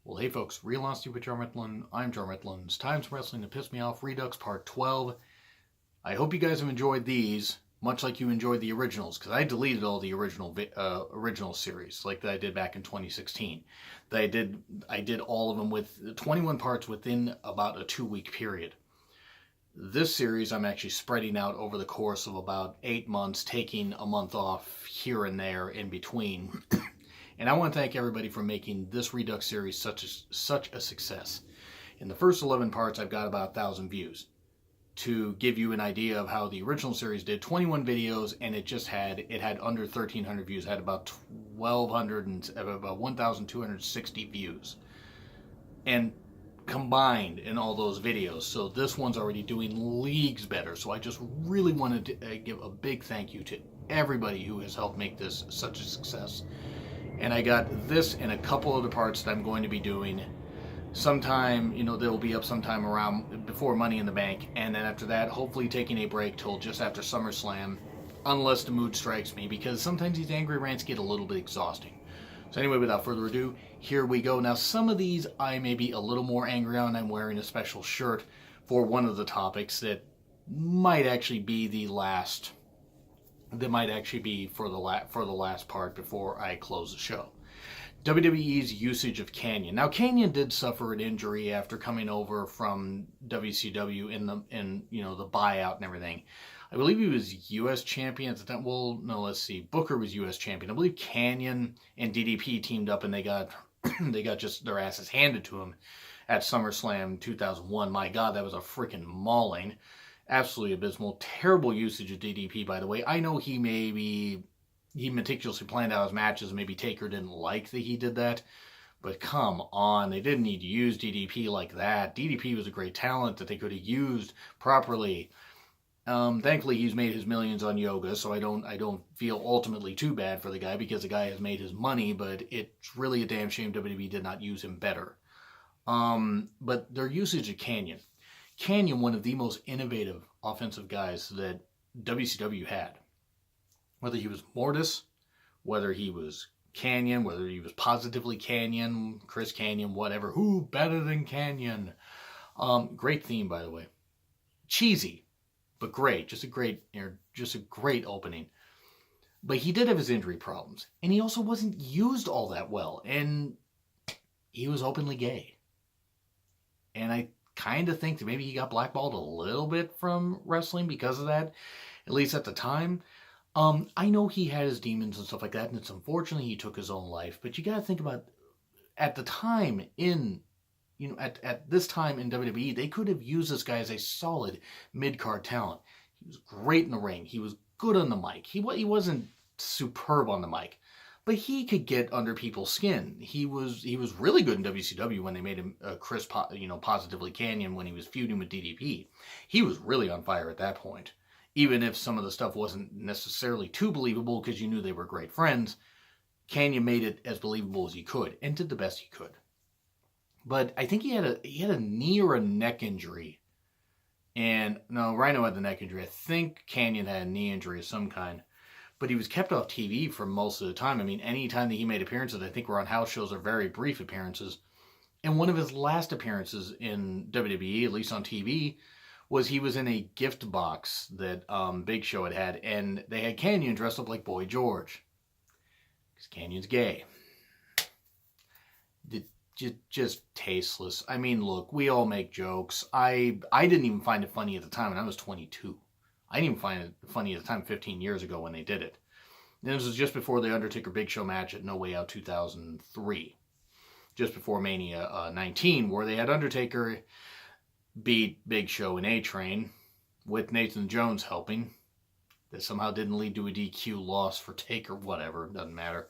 Well, hey folks, Real Honesty with Jarmettlin. I'm Jarmettlin. It's Times Wrestling to Piss Me Off Redux Part 12. I hope you guys have enjoyed these, much like you enjoyed the originals, because I deleted all the original series, like that I did back in 2016. I did all of them with 21 parts within about a 2-week period. This series I'm actually spreading out over the course of about 8 months, taking a month off here and there in between. And I want to thank everybody for making this Redux series such a success. In the first 11 parts, I've got about 1,000 views. To give you an idea of how the original series did, 21 videos, and it had under 1,300 views. It had about 1,260 views, and combined in all those videos. So this one's already doing leagues better. So I just really wanted to give a big thank you to everybody who has helped make this such a success. And I got this and a couple other parts that I'm going to be doing sometime, they'll be up sometime around before Money in the Bank. And then after that, hopefully taking a break till just after SummerSlam, unless the mood strikes me, because sometimes these angry rants get a little bit exhausting. So anyway, without further ado, here we go. Now, some of these I may be a little more angry on. I'm wearing a special shirt for one of the topics that might actually be the last. That might actually be for the last part before I close the show. WWE's usage of Kanyon. Now, Kanyon did suffer an injury after coming over from WCW in the buyout and everything. I believe he was U.S. champion at the time. Well, no, let's see. Booker was U.S. champion. I believe Kanyon and DDP teamed up and they got just their asses handed to him at SummerSlam 2001. My God, that was a freaking mauling. Absolutely abysmal. Terrible usage of DDP, by the way. I know he meticulously planned out his matches. Maybe Taker didn't like that he did that. But come on, they didn't need to use DDP like that. DDP was a great talent that they could have used properly. Thankfully, he's made his millions on yoga, so I don't feel ultimately too bad for the guy because the guy has made his money, but it's really a damn shame WWE did not use him better. But their usage of Kanyon. Kanyon, one of the most innovative offensive guys that WCW had. Whether he was Mortis, whether he was Kanyon, whether he was positively Kanyon, Chris Kanyon, whatever. Who better than Kanyon? Great theme, by the way. Cheesy, but great. Just a great opening. But he did have his injury problems, and he also wasn't used all that well, and he was openly gay. And I kind of think that maybe he got blackballed a little bit from wrestling because of that, at least at the time. I know he had his demons and stuff like that, and it's unfortunately he took his own life. But you got to think about at the time at this time in WWE, they could have used this guy as a solid mid-card talent. He was great in the ring. He was good on the mic. He wasn't superb on the mic, but he could get under people's skin. He was really good in WCW when they made him Chris, positively Kanyon when he was feuding with DDP. He was really on fire at that point. Even if some of the stuff wasn't necessarily too believable because you knew they were great friends, Kanyon made it as believable as he could and did the best he could. But I think he had a knee or a neck injury. And no, Rhino had the neck injury. I think Kanyon had a knee injury of some kind. But he was kept off TV for most of the time. I mean, any time that he made appearances, I think were on house shows or very brief appearances. And one of his last appearances in WWE, at least on TV, was he was in a gift box that Big Show had, and they had Kanyon dressed up like Boy George. Because Canyon's gay. Just tasteless. I mean, look, we all make jokes. I didn't even find it funny at the time, and I was 22. I didn't even find it funny at the time 15 years ago when they did it. And this was just before the Undertaker Big Show match at No Way Out 2003. Just before Mania 19, where they had Undertaker beat Big Show in A-Train with Nathan Jones helping. That somehow didn't lead to a DQ loss for Taker, whatever, doesn't matter.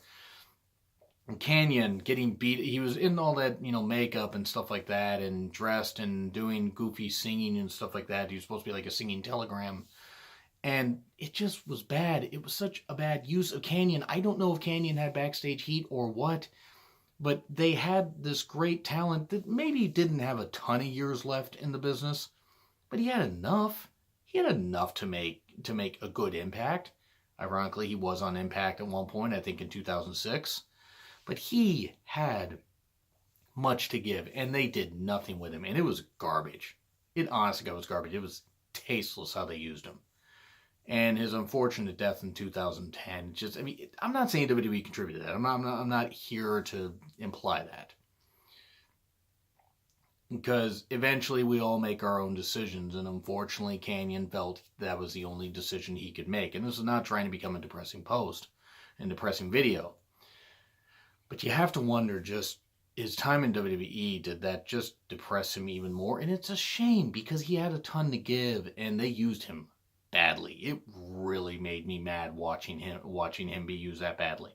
And Kanyon getting beat, he was in all that, makeup and stuff like that, and dressed and doing goofy singing and stuff like that. He was supposed to be like a singing telegram. And it just was bad. It was such a bad use of Kanyon. I don't know if Kanyon had backstage heat or what, but they had this great talent that maybe didn't have a ton of years left in the business, but he had enough. He had enough to make a good impact. Ironically, he was on Impact at one point, I think in 2006. But he had much to give, and they did nothing with him, and it was garbage. It honestly was garbage. It was tasteless how they used him. And his unfortunate death in 2010, just, I mean, I'm not saying WWE contributed to that. I'm not here to imply that. Because eventually we all make our own decisions, and unfortunately Kanyon felt that was the only decision he could make. And this is not trying to become a depressing post and depressing video. But you have to wonder, just his time in WWE, did that just depress him even more? And it's a shame, because he had a ton to give, and they used him badly. It really made me mad watching him be used that badly.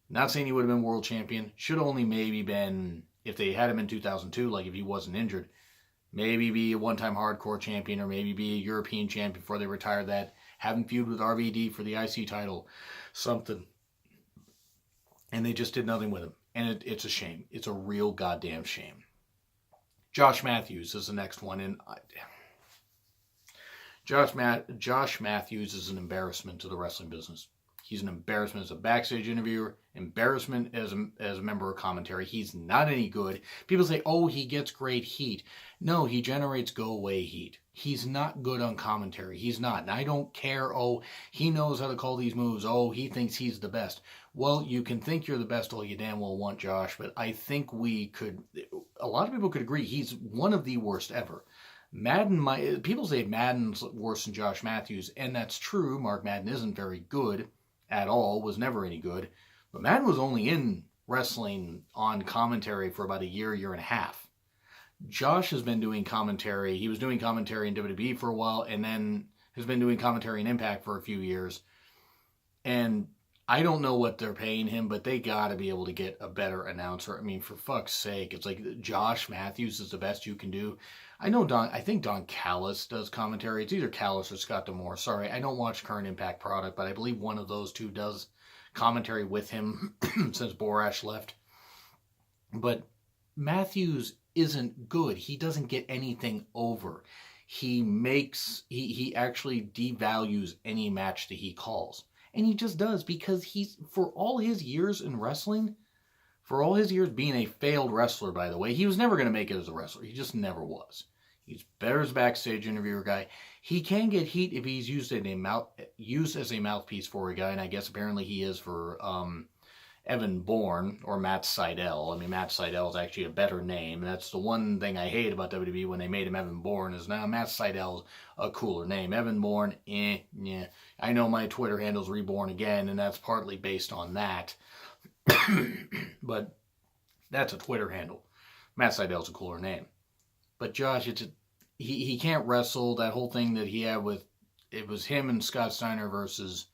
Not saying he would have been world champion. Should only maybe been, if they had him in 2002, like if he wasn't injured, maybe be a one-time hardcore champion, or maybe be a European champion before they retired that. Have him feud with RVD for the IC title. Something. And they just did nothing with him. And it's a shame. It's a real goddamn shame. Josh Matthews is the next one. And Josh Matthews is an embarrassment to the wrestling business. He's an embarrassment as a backstage interviewer, embarrassment as a member of commentary. He's not any good. People say, oh, he gets great heat. No, he generates go-away heat. He's not good on commentary. He's not. And I don't care, oh, he knows how to call these moves. Oh, he thinks he's the best. Well, you can think you're the best all you damn well want, Josh, but I think a lot of people could agree he's one of the worst ever. People say Madden's worse than Josh Matthews, and that's true. Mark Madden isn't very good at all, was never any good. But Madden was only in wrestling on commentary for about a year and a half. Josh has been doing commentary. He was doing commentary in WWE for a while, and then has been doing commentary in Impact for a few years. And I don't know what they're paying him, but they got to be able to get a better announcer. I mean, for fuck's sake, it's like Josh Matthews is the best you can do. I think Don Callis does commentary. It's either Callis or Scott D'Amore. Sorry, I don't watch current Impact product, but I believe one of those two does commentary with him since Borash left. But Matthews isn't good. He doesn't get anything over. He actually devalues any match that he calls. And he just does, because for all his years in wrestling, for all his years being a failed wrestler, by the way, he was never going to make it as a wrestler. He just never was. He's better as a backstage interviewer guy. He can get heat if he's used as a mouthpiece for a guy, and I guess apparently he is for Evan Bourne or Matt Sydal. I mean, Matt Sydal is actually a better name. That's the one thing I hate about WWE when they made him Evan Bourne, is now Matt Sydal's a cooler name. Evan Bourne, yeah. I know my Twitter handle's Reborn Again, and that's partly based on that. But that's a Twitter handle. Matt Sydal's a cooler name. But Josh, he can't wrestle. That whole thing that he had with, it was him and Scott Steiner versus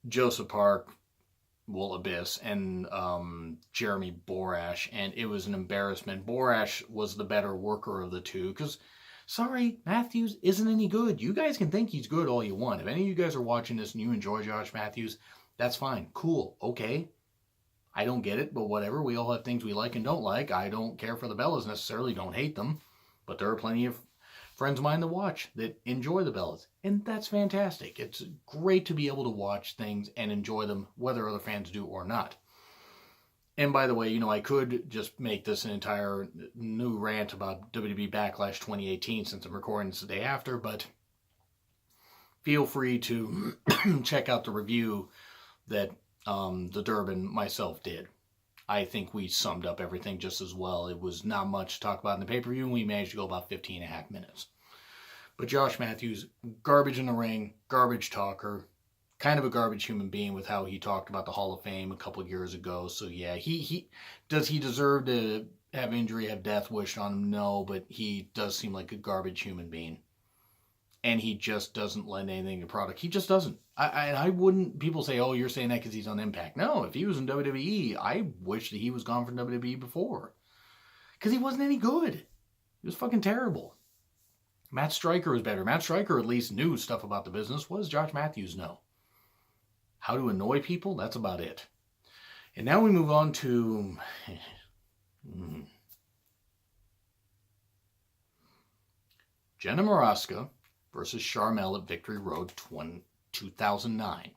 Joseph Park, Abyss, and Jeremy Borash, and it was an embarrassment. Borash was the better worker of the two, because, sorry, Matthews isn't any good. You guys can think he's good all you want. If any of you guys are watching this and you enjoy Josh Matthews, that's fine. Cool. Okay. I don't get it, but whatever. We all have things we like and don't like. I don't care for the Bellas necessarily, don't hate them, but there are plenty of friends of mine that watch that enjoy the Bellas, and that's fantastic. It's great to be able to watch things and enjoy them, whether other fans do or not. And by the way, I could just make this an entire new rant about WWE Backlash 2018 since I'm recording this the day after, but feel free to check out the review that the Durbin myself did. I think we summed up everything just as well. It was not much to talk about in the pay-per-view, and we managed to go about 15 and a half minutes. But Josh Matthews, garbage in the ring, garbage talker, kind of a garbage human being with how he talked about the Hall of Fame a couple years ago. So yeah, does he deserve to have injury, have death wished on him? No, but he does seem like a garbage human being. And he just doesn't lend anything to product. He just doesn't. I wouldn't, people say, oh, you're saying that because he's on Impact. No, if he was in WWE, I wish that he was gone from WWE before. Because he wasn't any good. He was fucking terrible. Matt Stryker was better. Matt Stryker at least knew stuff about the business. What does Josh Matthews know? How to annoy people? That's about it. And now we move on to... Jenna Morasca versus Sharmell at Victory Road 2009.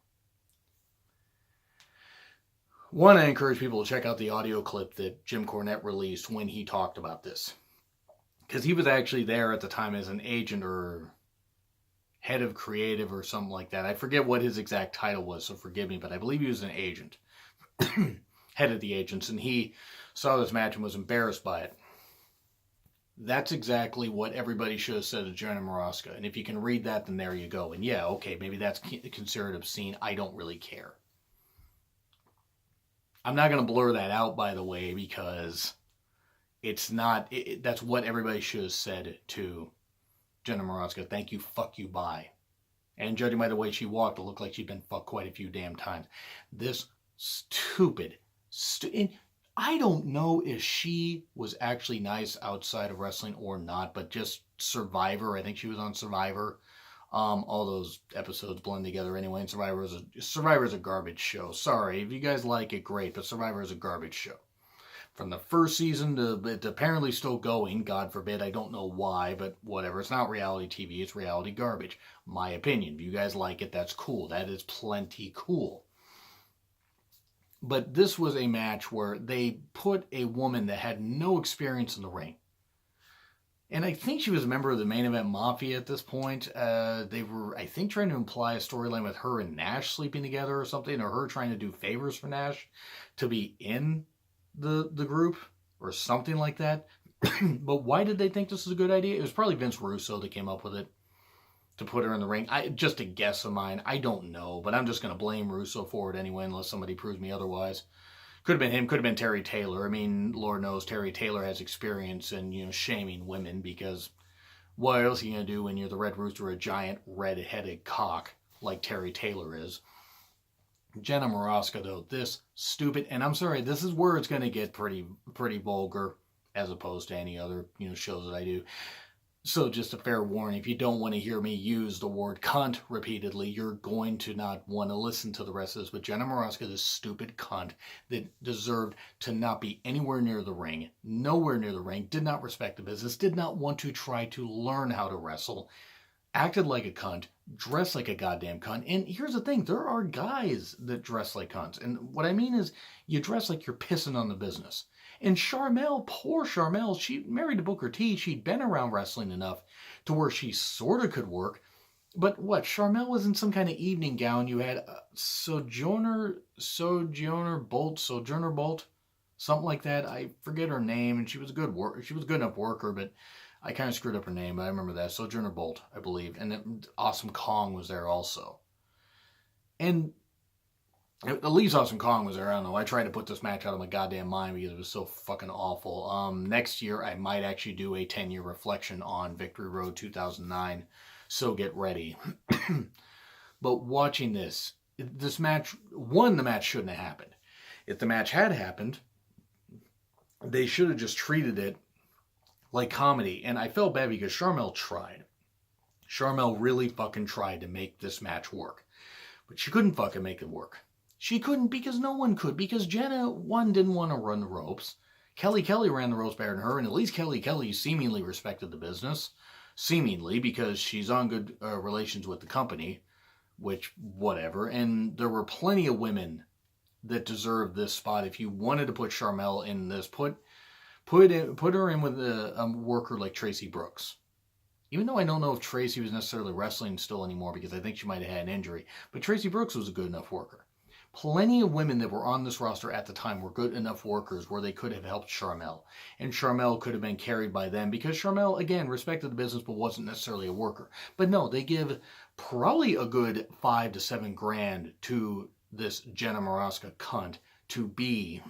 One, I encourage people to check out the audio clip that Jim Cornette released when he talked about this. Because he was actually there at the time as an agent or head of creative or something like that. I forget what his exact title was, so forgive me, but I believe he was an agent. Head of the agents, and he saw this match and was embarrassed by it. That's exactly what everybody should have said to Jenna Morasca. And if you can read that, then there you go. And yeah, okay, maybe that's considered obscene. I don't really care. I'm not going to blur that out, by the way, because it's not, that's what everybody should have said to Jenna Morasca. Thank you, fuck you, bye. And judging by the way she walked, it looked like she'd been fucked quite a few damn times. This stupid, I don't know if she was actually nice outside of wrestling or not, but just Survivor. I think she was on Survivor. All those episodes blend together anyway. And Survivor is a garbage show. Sorry, if you guys like it, great. But Survivor is a garbage show. From the first season to it's apparently still going. God forbid. I don't know why, but whatever. It's not reality TV. It's reality garbage. My opinion. If you guys like it, that's cool. That is plenty cool. But this was a match where they put a woman that had no experience in the ring. And I think she was a member of the Main Event Mafia at this point. They were, I think, trying to imply a storyline with her and Nash sleeping together or something, or her trying to do favors for Nash to be in the group or something like that. But why did they think this was a good idea? It was probably Vince Russo that came up with it to put her in the ring. Just a guess of mine. I don't know, but I'm just going to blame Russo for it anyway, unless somebody proves me otherwise. Could have been him, could have been Terry Taylor. I mean, Lord knows Terry Taylor has experience in, shaming women, because what else are you going to do when you're the Red Rooster, a giant red-headed cock like Terry Taylor is? Jenna Morasca, though, this stupid, and I'm sorry, this is where it's going to get pretty vulgar, as opposed to any other, shows that I do. So just a fair warning, if you don't want to hear me use the word cunt repeatedly, you're going to not want to listen to the rest of this. But Jenna Morasca, this stupid cunt that deserved to not be anywhere near the ring, nowhere near the ring, did not respect the business, did not want to try to learn how to wrestle, acted like a cunt, dressed like a goddamn cunt. And here's the thing, there are guys that dress like cunts. And what I mean is, you dress like you're pissing on the business. And Sharmell, poor Sharmell, she married to Booker T. She'd been around wrestling enough to where she sort of could work. But what, Sharmell was in some kind of evening gown. You had Sojourner Bolt, something like that. I forget her name, and she was a good enough worker, but I kind of screwed up her name, but I remember that. Sojourner Bolt, I believe. And Awesome Kong was there also. And at least Awesome Kong was there. I don't know. I tried to put this match out of my goddamn mind because it was so fucking awful. Next year, I might actually do a 10-year reflection on Victory Road 2009. So get ready. But watching this match, the match shouldn't have happened. If the match had happened, they should have just treated it like comedy. And I felt bad because Sharmell tried. Sharmell really fucking tried to make this match work. But she couldn't fucking make it work. She couldn't because no one could. Because Jenna, one, didn't want to run the ropes. Kelly ran the ropes better than her. And at least Kelly seemingly respected the business. Seemingly, because she's on good relations with the company. Which, whatever. And there were plenty of women that deserved this spot. If you wanted to put Sharmell in this, put her in with a worker like Tracy Brooks. Even though I don't know if Tracy was necessarily wrestling still anymore, because I think she might have had an injury. But Tracy Brooks was a good enough worker. Plenty of women that were on this roster at the time were good enough workers where they could have helped Sharmell. And Sharmell could have been carried by them because Sharmell, again, respected the business but wasn't necessarily a worker. But no, they give probably a good $5 to $7 grand to this Jenna Morasca cunt to be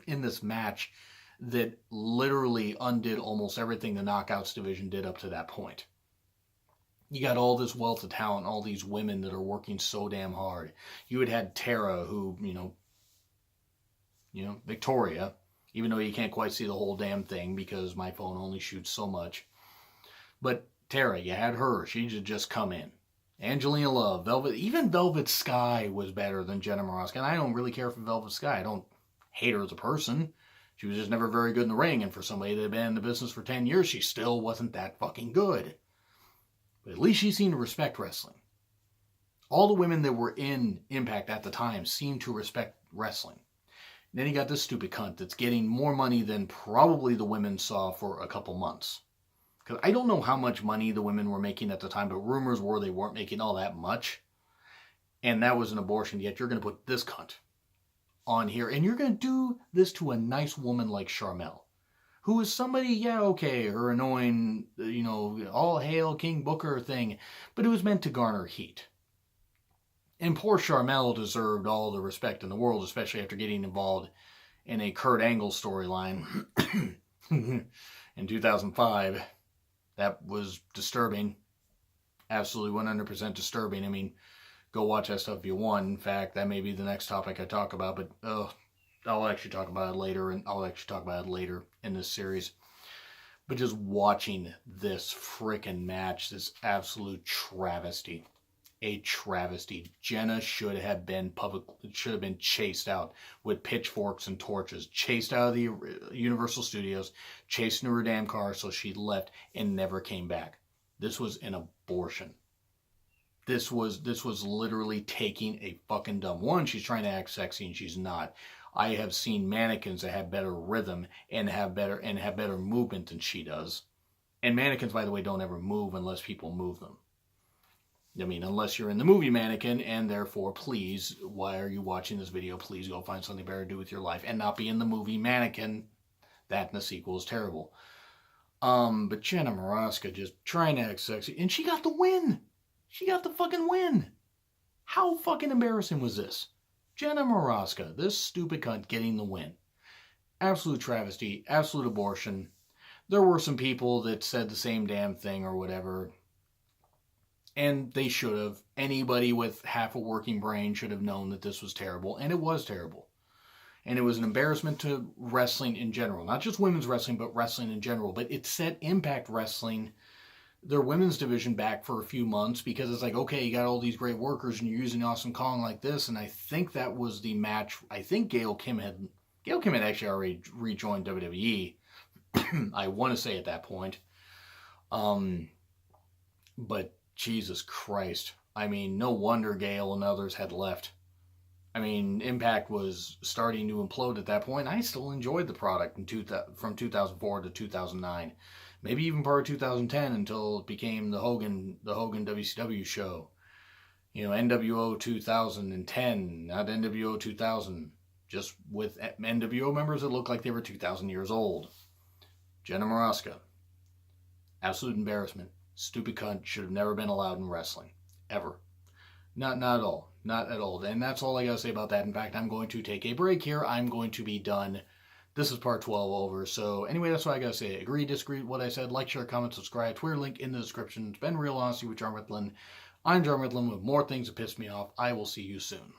in this match that literally undid almost everything the Knockouts division did up to that point. You got all this wealth of talent, all these women that are working so damn hard. You had Tara, who, Victoria, even though you can't quite see the whole damn thing because my phone only shoots so much. But Tara, you had her. She should just come in. Angelina Love, even Velvet Sky was better than Jenna Morasca. And I don't really care for Velvet Sky. I don't hate her as a person. She was just never very good in the ring. And for somebody that had been in the business for 10 years, she still wasn't that fucking good. But at least she seemed to respect wrestling. All the women that were in Impact at the time seemed to respect wrestling. Then you got this stupid cunt that's getting more money than probably the women saw for a couple months. Because I don't know how much money the women were making at the time, but rumors were they weren't making all that much. And that was an abortion, yet you're going to put this cunt on here. And you're going to do this to a nice woman like Sharmell, who is somebody, yeah, okay, her annoying, all hail King Booker thing, but it was meant to garner heat. And poor Sharmell deserved all the respect in the world, especially after getting involved in a Kurt Angle storyline in 2005. That was disturbing. Absolutely 100% disturbing. I mean, go watch that stuff if you want. In fact, that may be the next topic I talk about, but I'll actually talk about it later, and I'll actually talk about it later in this series. But just watching this frickin' match, this absolute travesty. A travesty. Jenna should have been chased out with pitchforks and torches, chased out of the Universal Studios, chased into her damn car, so she left and never came back. This was an abortion. This was literally taking a fucking dumb. One, she's trying to act sexy and she's not. I have seen mannequins that have better rhythm and have better movement than she does. And mannequins, by the way, don't ever move unless people move them. I mean, unless you're in the movie Mannequin, and therefore, please, why are you watching this video? Please go find something better to do with your life and not be in the movie Mannequin. That in the sequel is terrible. But Jenna Morasca just trying to act sexy, and she got the win. She got the fucking win. How fucking embarrassing was this? Jenna Morasca, this stupid cunt, getting the win. Absolute travesty, absolute abortion. There were some people that said the same damn thing or whatever. And they should have. Anybody with half a working brain should have known that this was terrible. And it was terrible. And it was an embarrassment to wrestling in general. Not just women's wrestling, but wrestling in general. But it set Impact Wrestling, their women's division, back for a few months. Because it's like, okay, you got all these great workers and you're using Awesome Kong like this. And I think that was the match. I think Gail Kim had actually already rejoined WWE. I want to say at that point. But Jesus Christ. I mean, no wonder Gail and others had left. I mean, Impact was starting to implode at that point. I still enjoyed the product from 2004 to 2009. Maybe even part of 2010 until it became the Hogan WCW show. NWO 2010, not NWO 2000. Just with NWO members that looked like they were 2,000 years old. Jenna Morasca. Absolute embarrassment. Stupid cunt, should have never been allowed in wrestling. Ever. Not at all. Not at all. And that's all I gotta say about that. In fact, I'm going to take a break here. I'm going to be done. This is part 12 over. So anyway, that's what I gotta say. Agree, disagree with what I said. Like, share, comment, subscribe. Twitter link in the description. It's been Real Honesty with John Ritlin. I'm John Ritlin with more things that piss me off. I will see you soon.